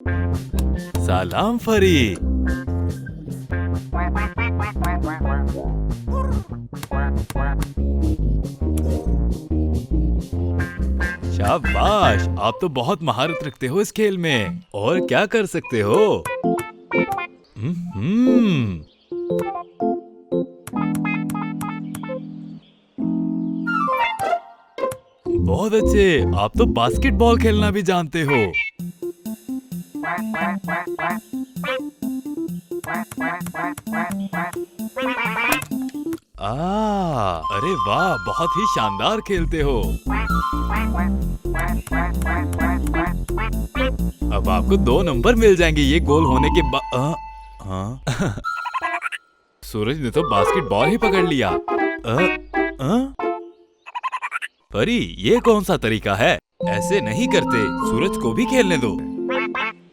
सलाम फरी। शाबाश, आप तो बहुत महारत रखते हो इस खेल में। और क्या कर सकते हो? बहुत अच्छे, आप तो बास्केटबॉल खेलना भी जानते हो। अरे वाह, बहुत ही शानदार खेलते हो। अब आपको 2 नंबर मिल जाएंगे ये गोल होने के बाद। हाँ। सूरज ने तो बास्केटबॉल ही पकड़ लिया। परी, ये कौन सा तरीका है? ऐसे नहीं करते, सूरज को भी खेलने दो।